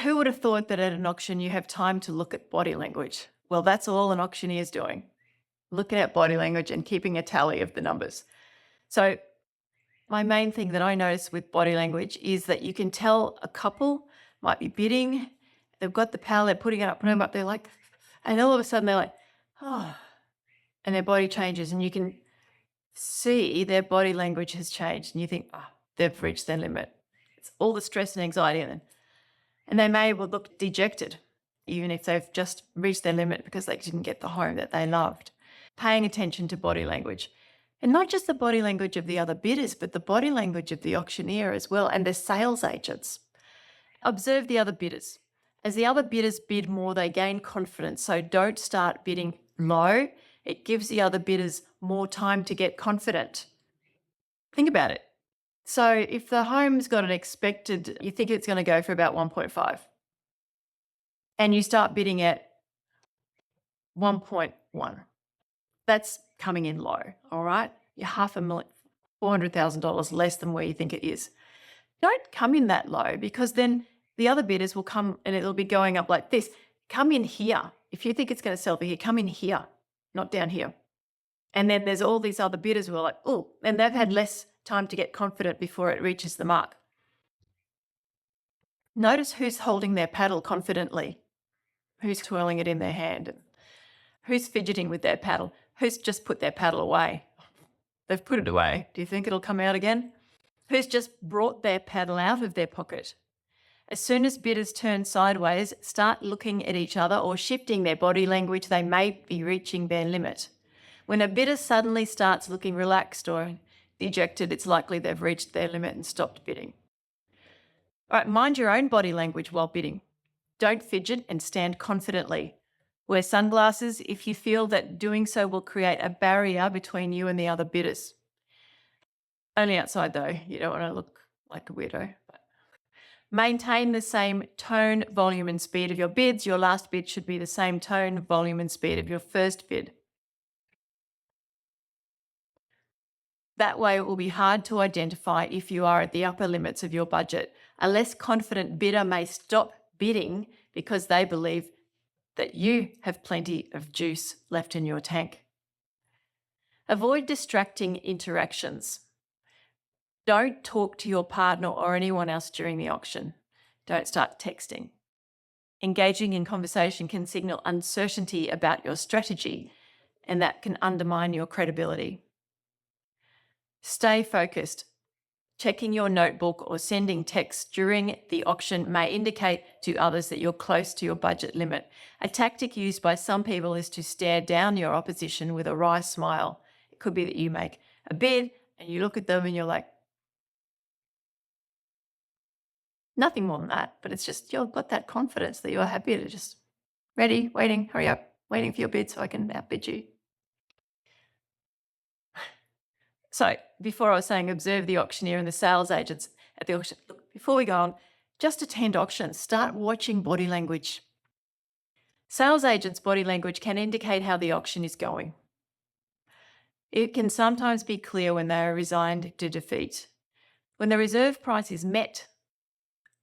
Who would have thought that at an auction you have time to look at body language? Well, that's all an auctioneer is doing, looking at body language and keeping a tally of the numbers. So my main thing that I notice with body language is that you can tell a couple might be bidding, they've got the pal, they're putting it up, they're like, and all of a sudden they're like, oh, and their body changes and you can see their body language has changed and you think, oh, they've reached their limit. It's all the stress and anxiety in them. And they may well look dejected, even if they've just reached their limit because they didn't get the home that they loved. Paying attention to body language. And not just the body language of the other bidders, but the body language of the auctioneer as well and the sales agents. Observe the other bidders. As the other bidders bid more, they gain confidence. So don't start bidding low. It gives the other bidders more time to get confident. Think about it. So if the home's got an expected, you think it's going to go for about 1.5, and you start bidding at 1.1, that's coming in low, all right? You're $400,000 less than where you think it is. Don't come in that low because then the other bidders will come and it'll be going up like this. Come in here. If you think it's going to sell for here, come in here, not down here. And then there's all these other bidders who are like, oh, and they've had less time to get confident before it reaches the mark. Notice who's holding their paddle confidently, who's twirling it in their hand, who's fidgeting with their paddle, who's just put their paddle away. They've put it away. Do you think it'll come out again? Who's just brought their paddle out of their pocket? As soon as bidders turn sideways, start looking at each other or shifting their body language, they may be reaching their limit. When a bidder suddenly starts looking relaxed or dejected, it's likely they've reached their limit and stopped bidding. All right, mind your own body language while bidding. Don't fidget and stand confidently. Wear sunglasses if you feel that doing so will create a barrier between you and the other bidders. Only outside though, you don't want to look like a weirdo. Maintain the same tone, volume and speed of your bids. Your last bid should be the same tone, volume and speed of your first bid. That way it will be hard to identify if you are at the upper limits of your budget. A less confident bidder may stop bidding because they believe that you have plenty of juice left in your tank. Avoid distracting interactions. Don't talk to your partner or anyone else during the auction. Don't start texting. Engaging in conversation can signal uncertainty about your strategy, and that can undermine your credibility. Stay focused. Checking your notebook or sending texts during the auction may indicate to others that you're close to your budget limit. A tactic used by some people is to stare down your opposition with a wry smile. It could be that you make a bid and you look at them and you're like, nothing more than that, but it's just you've got that confidence that you're happy to just ready, waiting, hurry up, waiting for your bid so I can outbid you. So before I was saying observe the auctioneer and the sales agents at the auction. Look, before we go on, just attend auctions. Start watching body language. Sales agents' body language can indicate how the auction is going. It can sometimes be clear when they are resigned to defeat. When the reserve price is met,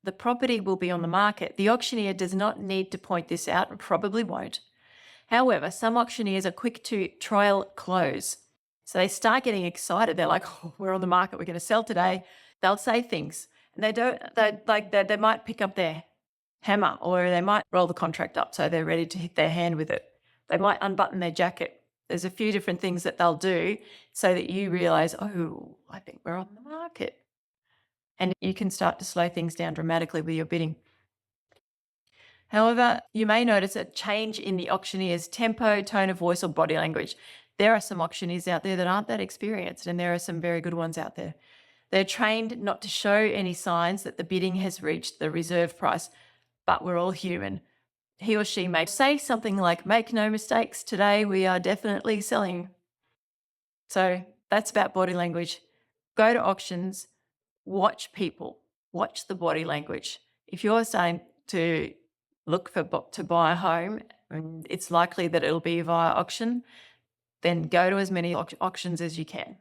the property will be on the market. The auctioneer does not need to point this out and probably won't. However, some auctioneers are quick to trial close. So they start getting excited. They're like, oh, we're on the market. We're going to sell today. They'll say things and they might pick up their hammer or they might roll the contract up so they're ready to hit their hand with it. They might unbutton their jacket. There's a few different things that they'll do so that you realize, oh, I think we're on the market. And you can start to slow things down dramatically with your bidding. However, you may notice a change in the auctioneer's tempo, tone of voice, or body language. There are some auctioneers out there that aren't that experienced, and there are some very good ones out there. They're trained not to show any signs that the bidding has reached the reserve price, but we're all human. He or she may say something like, make no mistakes, today we are definitely selling. So that's about body language. Go to auctions, watch people, watch the body language. If you're starting to look to buy a home, and it's likely that it'll be via auction, then go to as many auctions as you can.